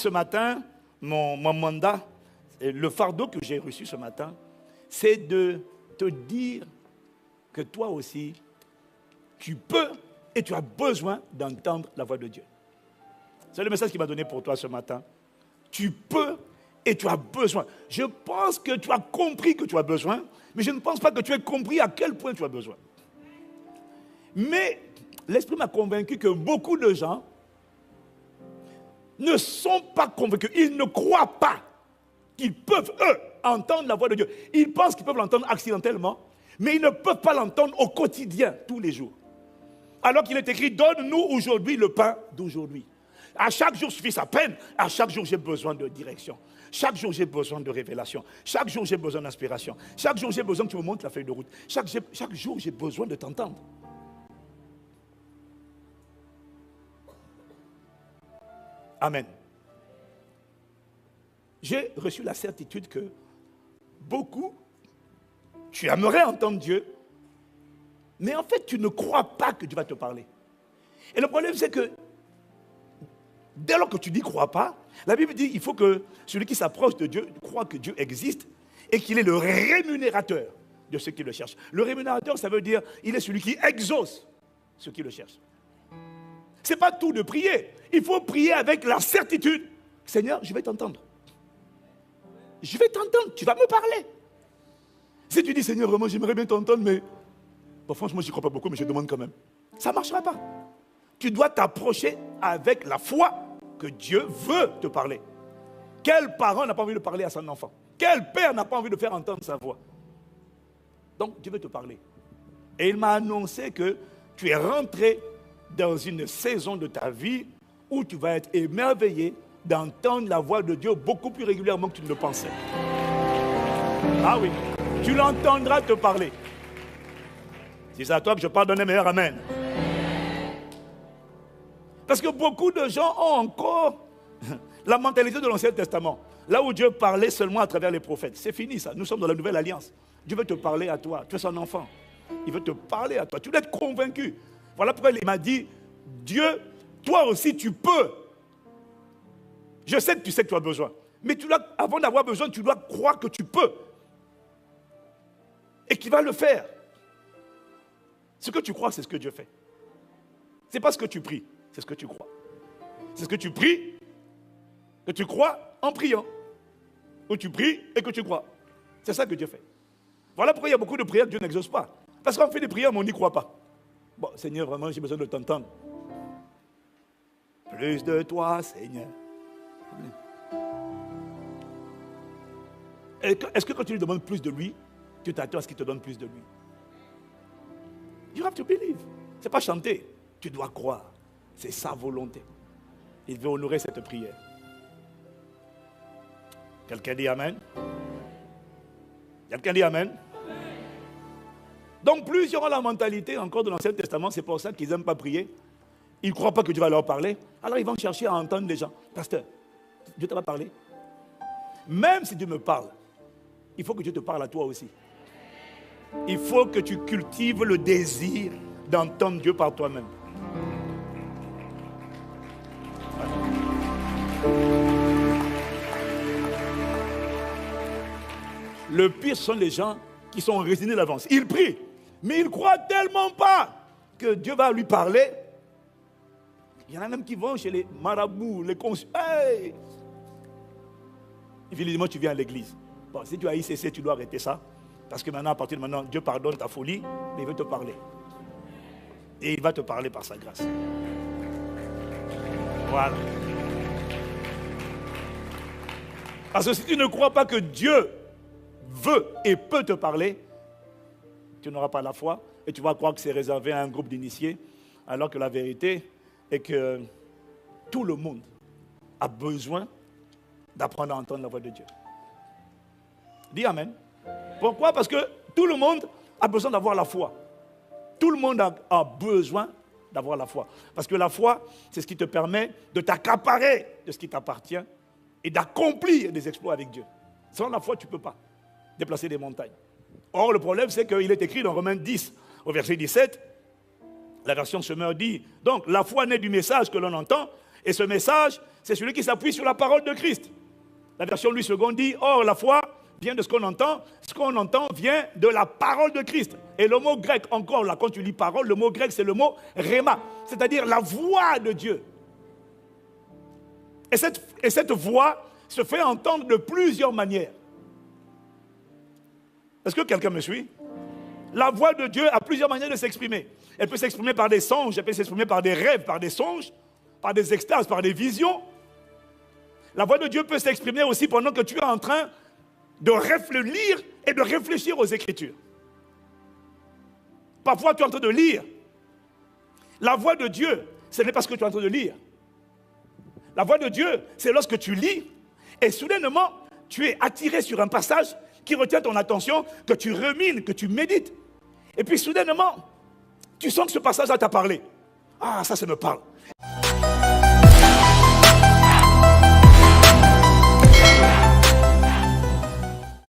ce matin, mon mandat, le fardeau que j'ai reçu ce matin, c'est de te dire que toi aussi, tu peux et tu as besoin d'entendre la voix de Dieu. C'est le message qu'il m'a donné pour toi ce matin. Tu peux et tu as besoin. Je pense que tu as compris que tu as besoin, mais je ne pense pas que tu aies compris à quel point tu as besoin. Mais l'Esprit m'a convaincu que beaucoup de gens ne sont pas convaincus. Ils ne croient pas qu'ils peuvent, eux, entendre la voix de Dieu. Ils pensent qu'ils peuvent l'entendre accidentellement, mais ils ne peuvent pas l'entendre au quotidien, tous les jours. Alors qu'il est écrit, donne-nous aujourd'hui le pain d'aujourd'hui. À chaque jour suffit sa peine. À chaque jour, j'ai besoin de direction. Chaque jour, j'ai besoin de révélation. Chaque jour, j'ai besoin d'inspiration. Chaque jour, j'ai besoin que tu me montres la feuille de route. Chaque jour, j'ai besoin de t'entendre. Amen. J'ai reçu la certitude que beaucoup, tu aimerais entendre Dieu, mais en fait, tu ne crois pas que Dieu va te parler. Et le problème, c'est que dès lors que tu dis crois pas, la Bible dit il faut que celui qui s'approche de Dieu croit que Dieu existe et qu'il est le rémunérateur de ceux qui le cherchent. Le rémunérateur, ça veut dire il est celui qui exauce ceux qui le cherchent. Ce n'est pas tout de prier. Il faut prier avec la certitude. Seigneur, je vais t'entendre. Je vais t'entendre, tu vas me parler. Si tu dis Seigneur, vraiment j'aimerais bien t'entendre, mais bon, franchement je n'y crois pas beaucoup, mais je demande quand même. Ça ne marchera pas. Tu dois t'approcher avec la foi que Dieu veut te parler. Quel parent n'a pas envie de parler à son enfant? Quel père n'a pas envie de faire entendre sa voix? Donc Dieu veut te parler. Et il m'a annoncé que tu es rentré dans une saison de ta vie où tu vas être émerveillé d'entendre la voix de Dieu beaucoup plus régulièrement que tu ne le pensais. Ah oui, tu l'entendras te parler. Si c'est à toi que je parle, donne un meilleur amen. Parce que beaucoup de gens ont encore la mentalité de l'Ancien Testament. Là où Dieu parlait seulement à travers les prophètes. C'est fini ça, nous sommes dans la Nouvelle Alliance. Dieu veut te parler à toi, tu es son enfant. Il veut te parler à toi, tu dois être convaincu. Voilà pourquoi il m'a dit, Dieu, toi aussi tu peux. Je sais que tu as besoin. Mais avant d'avoir besoin, tu dois croire que tu peux. Et qu'il va le faire. Ce que tu crois, c'est ce que Dieu fait. Ce n'est pas ce que tu pries, c'est ce que tu crois. C'est ce que tu pries, que tu crois en priant. Ou tu pries et que tu crois. C'est ça que Dieu fait. Voilà pourquoi il y a beaucoup de prières que Dieu n'exauce pas. Parce qu'on fait des prières, mais on n'y croit pas. Bon, Seigneur, vraiment, j'ai besoin de t'entendre. Plus de toi, Seigneur. Est-ce que quand tu lui demandes plus de lui, tu t'attends à ce qu'il te donne plus de lui? You have to believe. Ce n'est pas chanter. Tu dois croire. C'est sa volonté. Il veut honorer cette prière. Quelqu'un dit Amen? Quelqu'un dit Amen? Donc plusieurs ont la mentalité encore de l'Ancien Testament, c'est pour ça qu'ils n'aiment pas prier. Ils ne croient pas que Dieu va leur parler. Alors ils vont chercher à entendre les gens. Pasteur, Dieu t'a pas parlé? Même si Dieu me parle, il faut que Dieu te parle à toi aussi. Il faut que tu cultives le désir d'entendre Dieu par toi-même. Le pire sont les gens qui sont résignés d'avance. Ils prient, mais ils ne croient tellement pas que Dieu va lui parler. Il y en a même qui vont chez les marabouts, les consultants. Hey! Évidemment, tu viens à l'église. Bon, si tu as ICC, tu dois arrêter ça. Parce que maintenant, à partir de maintenant, Dieu pardonne ta folie, mais il veut te parler. Et il va te parler par sa grâce. Voilà. Parce que si tu ne crois pas que Dieu veut et peut te parler, tu n'auras pas la foi et tu vas croire que c'est réservé à un groupe d'initiés, alors que la vérité est que tout le monde a besoin d'apprendre à entendre la voix de Dieu. Dis Amen. Pourquoi? Parce que tout le monde a besoin d'avoir la foi. Tout le monde a besoin d'avoir la foi. Parce que la foi, c'est ce qui te permet de t'accaparer de ce qui t'appartient et d'accomplir des exploits avec Dieu. Sans la foi, tu ne peux pas déplacer des montagnes. Or, le problème, c'est qu'il est écrit dans Romains 10, au verset 17, la version Semeur dit, donc la foi naît du message que l'on entend, Et ce message, c'est celui qui s'appuie sur la parole de Christ. La version Louis II dit, or la foi vient de ce qu'on entend vient de la parole de Christ. Et le mot grec, encore là, quand tu lis parole, le mot grec c'est le mot rhéma, c'est-à-dire la voix de Dieu. Et cette voix se fait entendre de plusieurs manières. Est-ce que quelqu'un me suit? La voix de Dieu a plusieurs manières de s'exprimer. Elle peut s'exprimer par des songes, elle peut s'exprimer par des rêves, par des songes, par des extases, par des visions. La voix de Dieu peut s'exprimer aussi pendant que tu es en train de lire et de réfléchir aux Écritures. Parfois, tu es en train de lire. La voix de Dieu, ce n'est pas ce que tu es en train de lire. La voix de Dieu, c'est lorsque tu lis et soudainement, tu es attiré sur un passage qui retient ton attention, que tu rumines, que tu médites. Et puis soudainement, tu sens que ce passage-là t'a parlé. Ah, ça me parle.